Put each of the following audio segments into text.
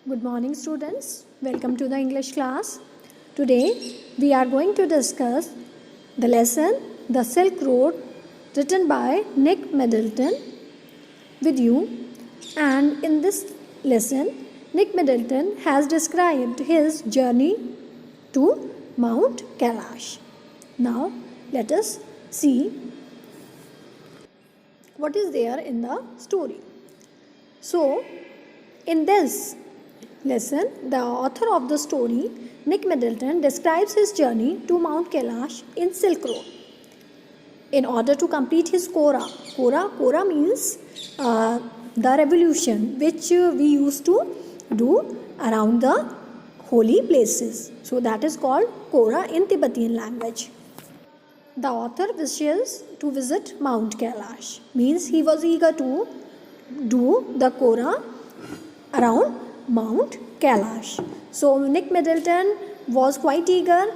Good morning, students. Welcome to the English class. Today we are going to discuss the lesson The Silk Road, written by Nick Middleton with you. And in this lesson, Nick Middleton has described his journey to Mount Kailash. Now let us see what is there in the story. So, in this lesson, the author of the story, Nick Middleton, describes his journey to Mount Kailash in Silk Road. In order to complete his Kora means the revolution which we used to do around the holy places. So that is called Kora in Tibetan language. The author wishes to visit Mount Kailash, means he was eager to do the Kora around Mount Kailash. So Nick Middleton was quite eager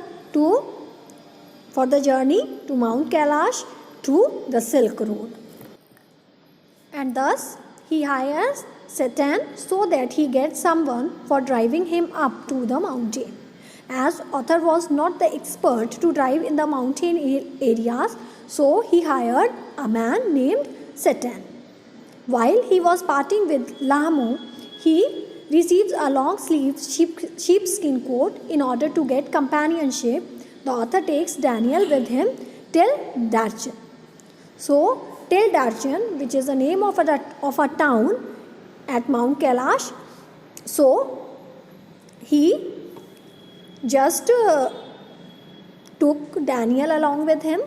for the journey to Mount Kailash through the Silk Road. And thus he hires Satan so that he gets someone for driving him up to the mountain. As author was not the expert to drive in the mountain areas, so he hired a man named Satan. While he was parting with Lahmo, he receives a long-sleeved sheepskin coat in order to get companionship. The author takes Daniel with him till Darchen. So, till Darchen, which is the name of a town at Mount Kailash, so he just took Daniel along with him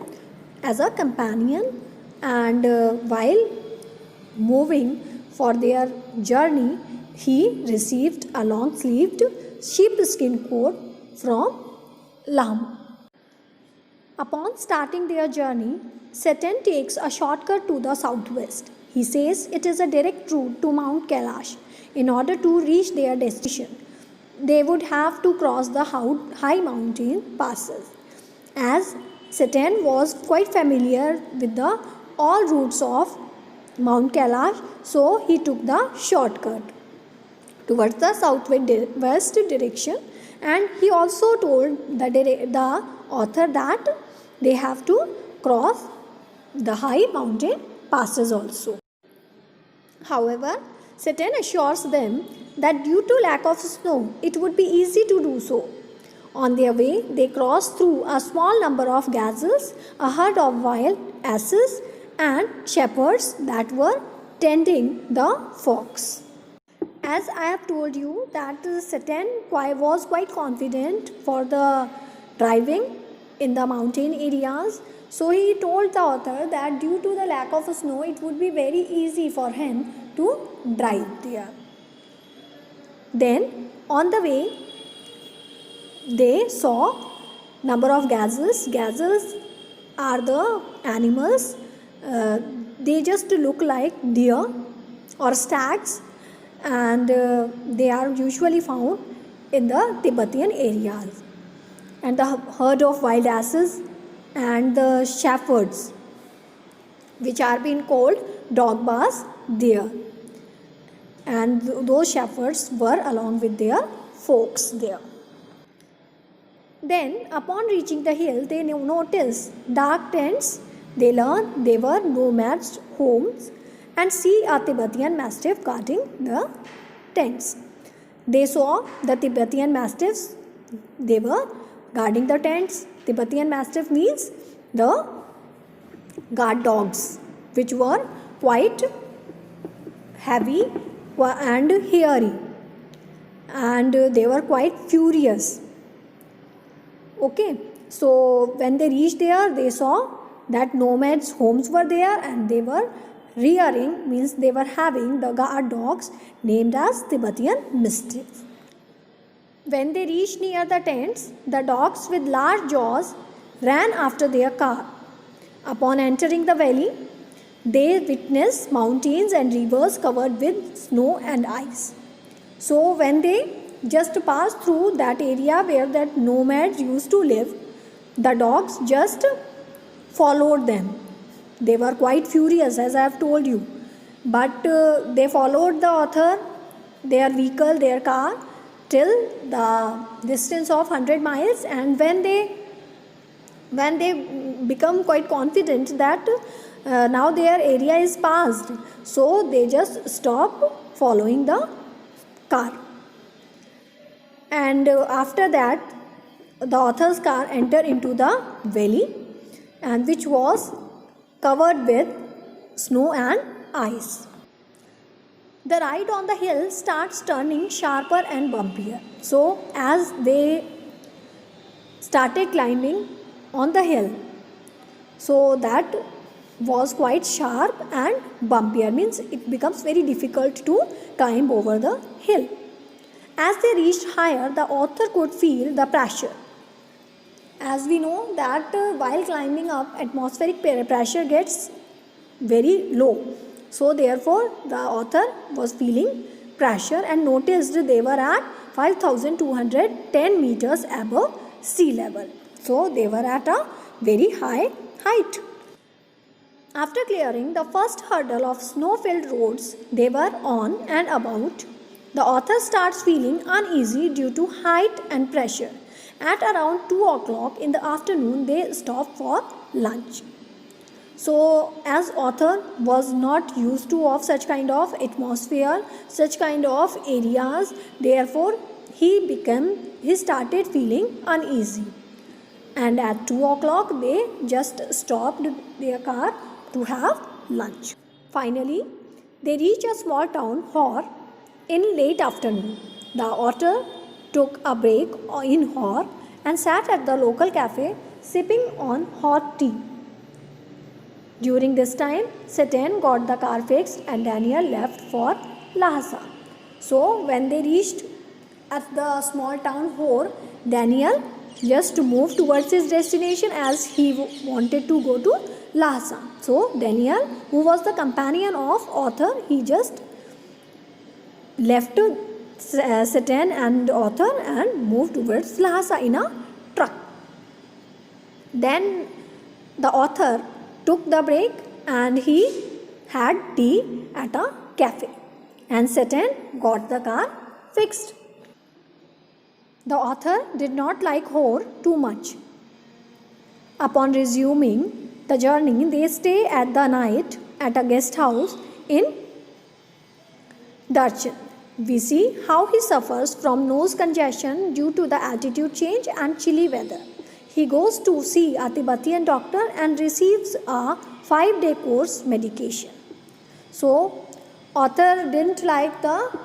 as a companion, and while moving for their journey, he received a long-sleeved sheepskin coat from Lahmo. Upon starting their journey, Satan takes a shortcut to the southwest. He says it is a direct route to Mount Kailash. In order to reach their destination, they would have to cross the high mountain passes. As Satan was quite familiar with all routes of Mount Kailash, so he took the shortcut towards the southwest direction, and he also told the author that they have to cross the high mountain passes also. However, Satan assures them that due to lack of snow, it would be easy to do so. On their way, they crossed through a small number of gazelles, a herd of wild asses, and shepherds that were tending the flocks. As I have told you that Satan was quite confident for the driving in the mountain areas, so he told the author that due to the lack of snow, it would be very easy for him to drive there. Then on the way, they saw number of gazelles. Gazelles are the animals. They just look like deer or stags, and they are usually found in the Tibetan areas. And the herd of wild asses and the shepherds, which are being called dogbas, there. And those shepherds were along with their folks there. Then, upon reaching the hill, they noticed dark tents. They learned they were nomads' homes and see a Tibetan mastiff guarding the tents. They saw the Tibetan mastiffs. They were guarding the tents. Tibetan mastiff means the guard dogs, which were quite heavy and hairy, and they were quite furious. Okay, so when they reached there, they saw that nomads' homes were there, and they were rearing, means they were having the guard dogs named as Tibetan mastiffs. When they reached near the tents, the dogs with large jaws ran after their car. Upon entering the valley, they witnessed mountains and rivers covered with snow and ice. So when they just passed through that area where that nomads used to live, the dogs just followed them. They were quite furious, as I have told you, but they followed the author their vehicle, their car, till the distance of 100 miles, and when they become quite confident that now their area is passed, so they just stop following the car. And after that, the author's car entered into the valley, and which was covered with snow and ice. The ride on the hill starts turning sharper and bumpier. So as they started climbing on the hill, so that was quite sharp and bumpier, means it becomes very difficult to climb over the hill. As they reached higher, the author could feel the pressure. As we know that while climbing up, atmospheric pressure gets very low. So therefore the author was feeling pressure and noticed they were at 5,210 meters above sea level. So they were at a very high height. After clearing the first hurdle of snow-filled roads they were on and about, the author starts feeling uneasy due to height and pressure. At around 2 o'clock in the afternoon, they stopped for lunch. So as author was not used to of such kind of atmosphere, such kind of areas, therefore he started feeling uneasy. And at 2 o'clock they just stopped their car to have lunch. Finally, they reached a small town, Hor, in late afternoon. The author took a break in Hor and sat at the local cafe sipping on hot tea. During this time, Satan got the car fixed and Daniel left for Lhasa. So when they reached at the small town Hor, Daniel just moved towards his destination as he wanted to go to Lhasa. So Daniel, who was the companion of author, he just left Satan and author and moved towards Lhasa in a truck. Then the author took the break and he had tea at a cafe, and Satan got the car fixed. The author did not like Hor too much. Upon resuming the journey, they stay at the night at a guest house in Darchen. We see how he suffers from nose congestion due to the altitude change and chilly weather. He goes to see a Tibetan doctor and receives a 5-day course medication. So, author didn't like the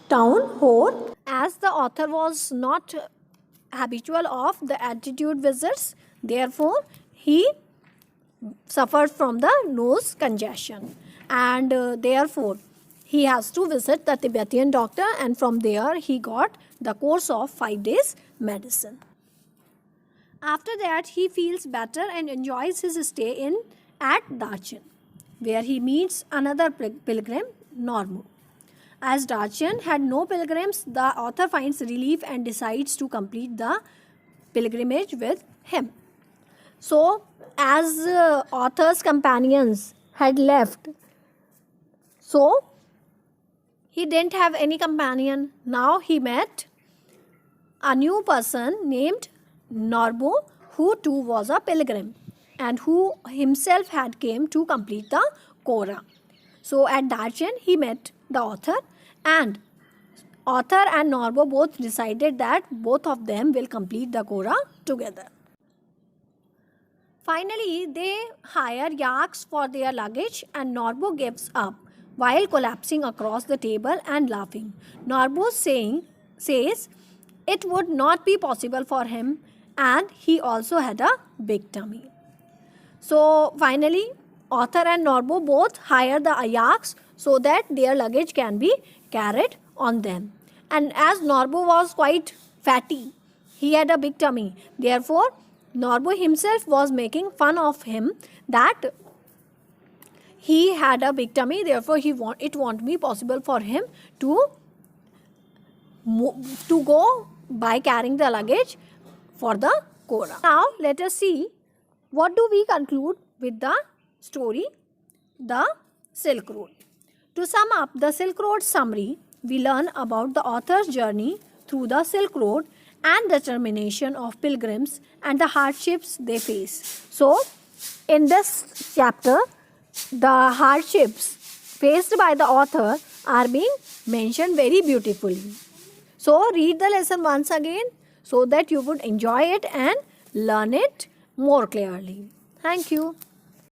town Hor, as the author was not habitual of the altitude visits. Therefore, he suffered from the nose congestion, and therefore he has to visit the Tibetan doctor, and from there he got the course of 5 days medicine. After that, he feels better and enjoys his stay at Darchen, where he meets another pilgrim, Normo. As Darchen had no pilgrims, the author finds relief and decides to complete the pilgrimage with him. So, as author's companions had left, so he didn't have any companion. Now he met a new person named Norbo, who too was a pilgrim and who himself had came to complete the Kora. So at Darchen he met the author and Norbo both decided that both of them will complete the Kora together. Finally, they hire yaks for their luggage and Norbo gives up while collapsing across the table and laughing. Norbo says it would not be possible for him, and he also had a big tummy. So finally, author and Norbo both hire the yaks so that their luggage can be carried on them. And as Norbo was quite fatty, he had a big tummy. Therefore, Norbo himself was making fun of him that he had a big tummy. Therefore, it won't be possible for him to go by carrying the luggage for the Kora. Now, let us see what do we conclude with the story, The Silk Road. To sum up the Silk Road summary, we learn about the author's journey through the Silk Road and determination of pilgrims and the hardships they face. So, in this chapter, the hardships faced by the author are being mentioned very beautifully. So, read the lesson once again so that you would enjoy it and learn it more clearly. Thank you.